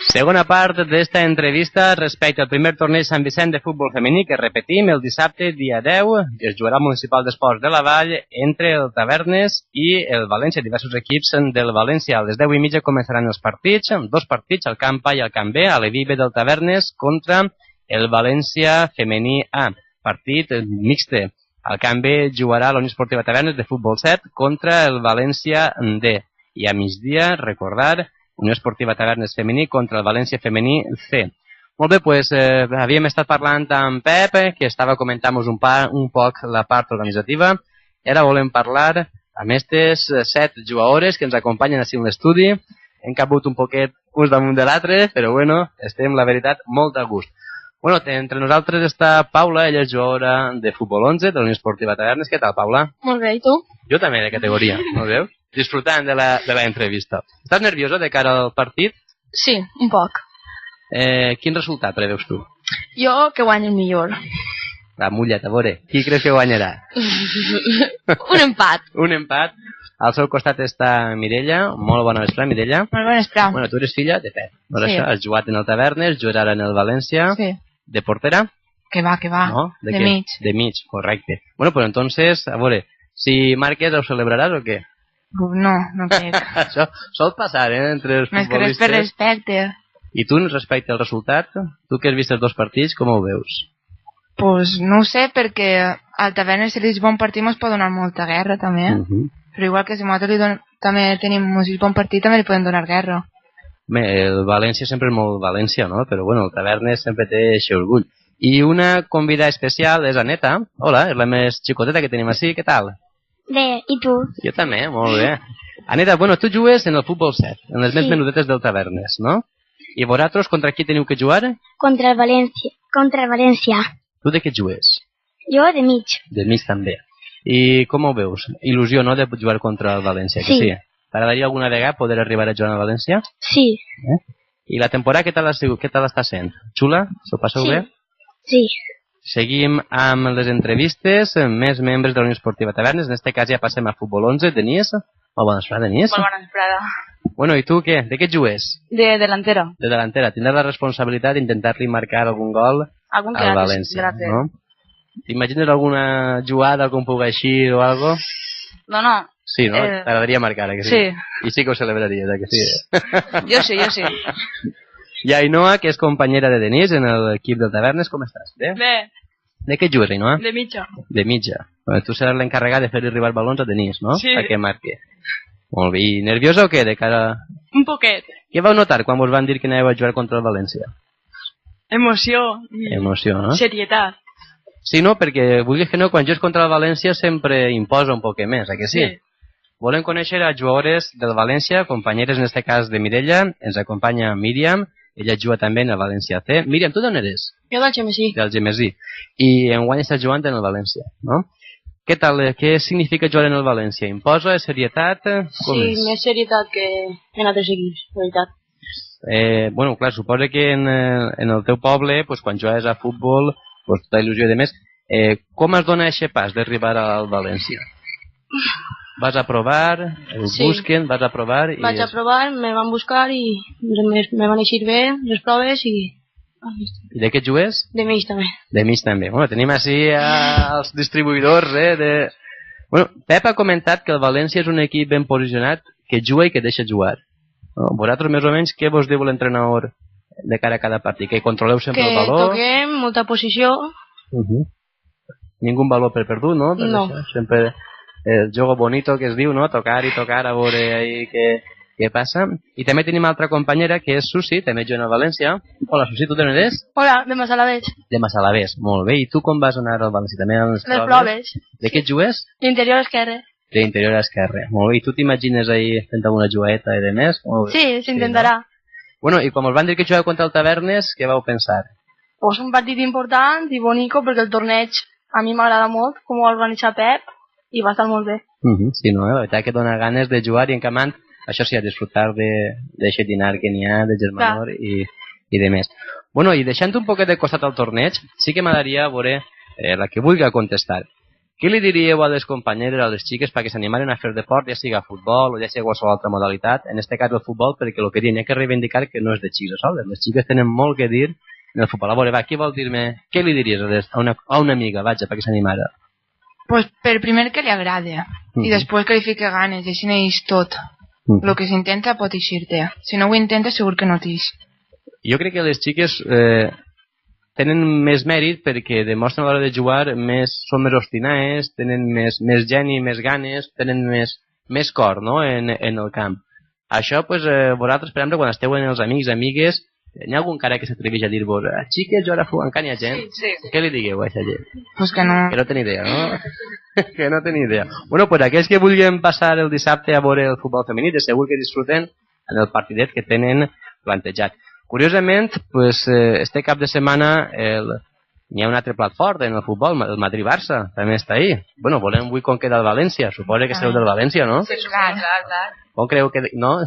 Segona part d'esta entrevista respecte al primer torneig Sant Vicent de futbol femení que repetim el dissabte dia 10 es jugarà al Municipal d'Esports de la Vall entre el Tavernes i el València, diversos equips del València. A les 10:30 començaran els partits, dos partits, al camp A i al camp B, a l'Evive del Tavernes contra el València femení A, partit mixte. Al camp B jugarà la Unió Esportiva Tavernes de futbol 7 contra el València D. I a migdia, recordar, Unió Esportiva Tavernes femení contra el València femení C. Molt bé, doncs havíem estat parlant amb Pep, que estava comentant-nos un poc la part organitzativa. Ara volem parlar amb aquestes 7 jugadores que ens acompanyen així en l'estudi. Hem cabut un poquet uns damunt de l'altre, però bueno, estem, la veritat, molt a gust. Bueno, entre nosaltres està Paula, ella és jugadora de futbol 11 de la Unió Esportiva Tavernes. Què tal, Paula? Molt bé, i tu? Jo també, de categoria, no veus? Disfrutant de la entrevista. Estàs nerviosa de cara al partit? Sí, un poc. Quin resultat preveus tu? Jo que guanyi el millor. Va, mulla't, a veure. Qui creus que guanyarà? Un empat. Un empat. Al seu costat està Mireia. Molt bona vesprada, Mireia. Molt bona vesprada. Bueno, tu eres filla de Pep. No és Sí. això? Has jugat en el Tavernes, jugarà en el València. Sí. De portera? Que va, que va. No? De què? mig. De mig, correcte. Bueno, pues entonces, a veure, si marques ho celebraràs o què? No, no crec. Això sol passar, entre els Més que res per futbolistes. respecte. I tu, respecte al resultat, tu que has vist els dos partits, com ho veus? Pues no ho sé, perquè al Tavernes si li és bon partit ens pot donar molta guerra també. Però igual que si nosaltres també tenim un bon partit també li podem donar guerra. Bé, el València sempre és molt València, no? Però bueno, el Tavernes sempre té aquest orgull. I una convidada especial és Aneta. Hola, és la més xicoteta que tenim així. Què tal? Bé, i tu? Jo també, molt bé. Aneta, bueno, tu jugues en el futbol 7, en les més menudetes del Tavernes, no? I vosaltres contra qui teniu que jugar? Contra el València. Contra el València. Tu de què jugues? Jo de mig. De mig també. I com ho veus? Il·lusió, no?, de jugar contra el València, que sí? T'agradaria alguna vegada poder arribar a jugar al València? Sí. I la temporada què tal està sent? Xula? S'ho passeu bé? Sí. Seguim amb les entrevistes, més membres de la Unió Esportiva Tavernes. En aquest cas ja passem a futbol 11. Denís? Molt bona vesprada, Denís. Molt bona vesprada. Bueno, i tu què? De què jugues? De delantera. De delantera. Tindràs la responsabilitat d'intentar-li marcar algun gol Algun al València, no? T'imagines alguna jugada, algun puc així o algo? No. Sí, no? T'agradaria marcar, que sí? Sí. I sí que ho celebraries, que sí? Jo sí. I Ainhoa, que és companyera de Denís en l'equip del Tavernes, com estàs? Bé? Bé, De què jugues, Ainhoa? de mitja. De mitja. Bueno, tu seràs l'encarregat de fer-li arribar balons a Denís, no? Sí. Perquè marqui. Molt bé. I nerviosa o què? De cara... Un poquet. Què vau notar quan vos van dir que anàveu a jugar contra el València? Emoció. Emoció, no? Serietat. Sí, no? Perquè, vulguis que no, quan jugues contra el València sempre imposa un poc més, que sí? Volem conèixer a jugadores del València, companyeres en aquest cas de Mireia. Ens acompanya Míriam, ella juga també en el València C. Míriam, tu d'on eres? Jo del Gemesí. Del Gemesí. I enguany estàs jugant en el València, no? Què tal? Què significa jugar en el València? Imposa? Serietat? Com és? més serietat que en altres equips, la veritat. Bueno, clar, suposa que en el teu poble, pues, quan jugues a futbol, pues, tota il·lusió i de més, com es dona aquest pas d'arribar al València? Vas a provar, el busquen, vas a provar... Vaig a provar, me van buscar i me van eixir bé les proves i... I de què jugues? De mig també. De mig també. Bueno, tenim així els distribuïdors, Bueno, Pep ha comentat que el València és un equip ben posicionat, que juga i que deixa jugar. No? Vosaltres, més o menys, què vos diu l'entrenador de cara a cada partit? Que controleu sempre el Que valor? toquem, molta posició. Ningú valor per perdut, no? Per No. això, sempre el jogo bonito que es diu, no? Tocar i tocar a veure ahí què passa. I també tenim altra companyera que és Susi, també juga a València. Hola, Susi, tu d'on eres? Hola, de Massalavés. De Massalavés, molt bé. I tu com vas anar al València? També a les Les proves. De què jugues? L'interior esquerre. D'interior a esquerra. Molt bé. I tu t'imagines ahí fent alguna jugadeta i de més? Sí, s'intentarà. Bueno, i quan us van dir que jugava contra el Tavernes, què vau pensar? Pues un partit important i bonico perquè el torneig a mi m'agrada molt, com ho va organitzar Pep, i va estar molt bé. Sí, no? La veritat que dona ganes de jugar i encamant, això sí, a disfrutar d'aquest dinar que n'hi ha, de germanor i de més. Bueno, i deixant un poquet de costat al torneig, sí que m'agradaria veure la que vulgui contestar. Què li diríeu a les companyeres, a les xiques, perquè s'animaren a fer deport, ja sigui futbol o ja sigui qualsevol altra modalitat, en aquest cas el futbol, perquè el que diuen, hi ha que reivindicar que no és de xics a soles, les xiques tenen molt que dir en el futbol. A veure, va, qui vol dir-me, què li diries a una amiga, vaja, perquè s'animara? Pues per primer que li agrade, i després que li fique ganes, i així n'eix tot. El que s'intenta pot eixir-te. Si no ho intenta, segur que no t'eix. Jo crec que les xiques tenen més mèrit perquè demostren a l'hora de jugar són més obstinades, tenen més geni, més ganes, tenen més cor, no?, en el camp. Això, doncs, vosaltres, per exemple, quan esteu en els amics, amigues, hi ha algun cara que s'atreveix a dir-vos xiques, jo ara encara hi ha gent? Sí. Què li digueu a aquesta gent? Pues que no. Que no tenia idea, no? Que no tenia idea. Bueno, pues aquells que vulguin passar el dissabte a veure el futbol femení, de segur que disfruten en el partidet que tenen plantejat. Curiosament, pues, este cap de setmana n'hi ha un altre plat fort en el futbol, el Madrid-Barça, també està ahí. Bueno, volem avui com queda el València, suposa que sereu del València, no? Sí, clar. Com creu que... No?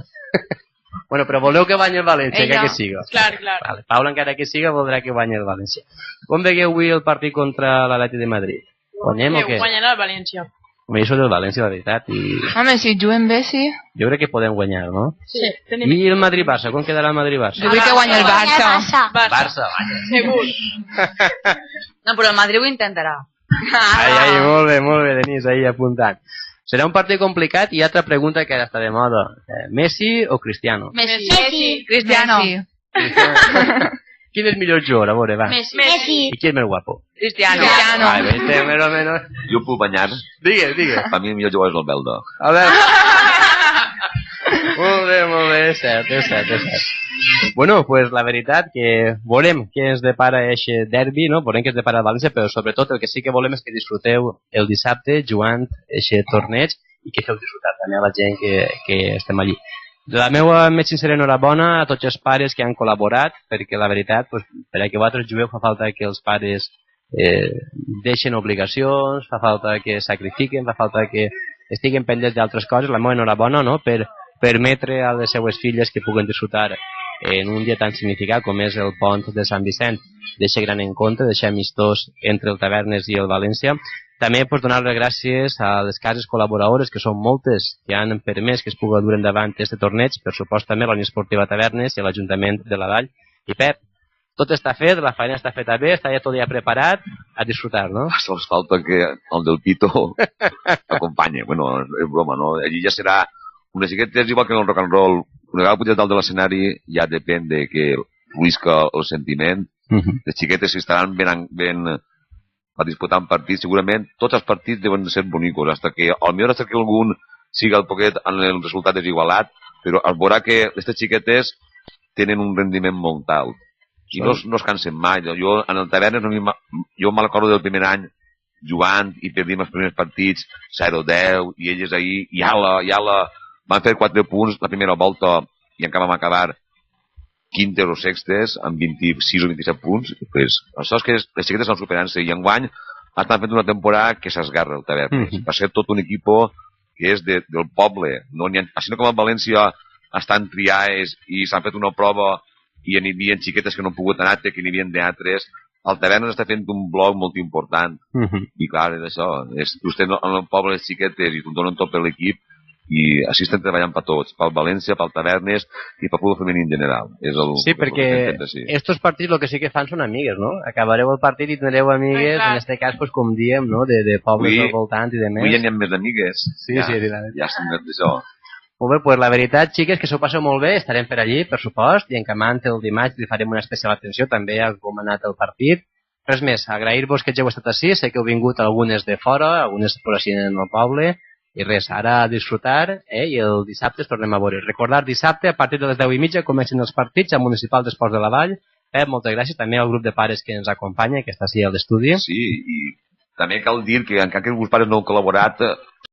Bueno, però voleu que guanyi el València, que siga. Clar. Vale. Paula, encara que siga, voldrà que guanyi el València. Com vegueu avui el partit contra l'Atleti de Madrid? Guanyem o què? Guanyarà el València. Jo soc del València, la veritat. Home, si juguen bé, sí. Jo crec que podem guanyar, no? Sí. I el Madrid-Barça, com quedarà el Madrid-Barça? Jo vull que guanyi el Barça. Barça, vaja. Segur. No, però el Madrid ho intentarà. Ai, molt bé, Denís, ahí apuntant. Serà un partit complicat i altra pregunta que ara està de moda. Messi o Cristiano? Messi. Cristiano. Quin és millor jugador? A veure, va. Messi. I qui és més guapo? Cristiano. Ai, viste, més o menos. Jo puc banyar. Digues. Per mi el millor jugador és el Belda. A veure. Molt bé, és cert. Bueno, pues la veritat que volem que ens depara aquest derbi, no? Volem que ens depara el València, però sobretot el que sí que volem és que disfruteu el dissabte jugant aquest torneig i que feu disfrutar també a la gent que estem allí. La meva més sincera enhorabona a tots els pares que han col·laborat, perquè la veritat, pues, per a que vosaltres jugueu fa falta que els pares deixen obligacions, fa falta que sacrifiquen, fa falta que estiguen pendents d'altres coses. La meva enhorabona, no?, per permetre a les seues filles que puguen disfrutar en un dia tan significat com és el pont de Sant Vicent, d'aquest gran encontre, d'aquest amistós entre el Tavernes i el València. També pues, donar les gràcies a les cases col·laboradores, que són moltes, que han permès que es pugui dur endavant aquest torneig, per supost també la Unió Esportiva Tavernes i l'Ajuntament de la Vall. I Pep, tot està fet, la feina està feta bé, està ja tot ja preparat, a disfrutar, no? Sols falta que el del Pito acompanye. Bueno, és broma, no? Allí ja serà una xiqueta, és igual que en el rock and roll. Una vegada pujar dalt de l'escenari ja depèn de que fluïsca el sentiment. Les xiquetes estaran ben a disputar un partit. Segurament tots els partits deuen ser bonicos, hasta que potser que algun siga el poquet en el resultat desigualat, però es veurà que aquestes xiquetes tenen un rendiment molt alt i no es cansen mai. Jo en el Tavernes jo me'n recordo del primer any jugant i perdim els primers partits 0-10 i elles ahir ja van fer 4 punts la primera volta i encara vam acabar quintes o sextes amb 26 o 27 punts. Pues, això és que les xiquetes estan superant-se i enguany estan fent una temporada que s'esgarra el Tavernes. Va ser tot un equip que és del poble. Així com a València estan triades i s'han fet una prova i hi havia xiquetes que no han pogut anar, que n'hi havia d'altres. El Tavernes està fent un bloc molt important. I clar, és això. Tu estàs en el poble de xiquetes i tu donen tot per l'equip i així estem treballant per tots, pel València, pel Tavernes i pel futbol femení en general. Sí, perquè estos partits el que sí que fan són amigues, no? Acabareu el partit i tindreu amigues, en aquest cas, com diem, de pobles al voltant i de més. Avui ja n'hi ha més amigues. Sí, ja estem d'això. Molt bé, doncs la veritat, xiques, que s'ho passeu molt bé, estarem per allí, per supost, i encamant el dimarts li farem una especial atenció també a com ha anat el partit. Res més, agrair-vos que ja heu estat així, sé que heu vingut algunes de fora, algunes per així en el poble, i res, ara a disfrutar, i el dissabte es tornem a veure. Recordar, dissabte, a partir de les 10:30, comencen els partits al Municipal d'Esports de la Vall. Moltes gràcies també al grup de pares que ens acompanya, que està així a l'estudi. Sí, i també cal dir que encara que els pares no heu col·laborat,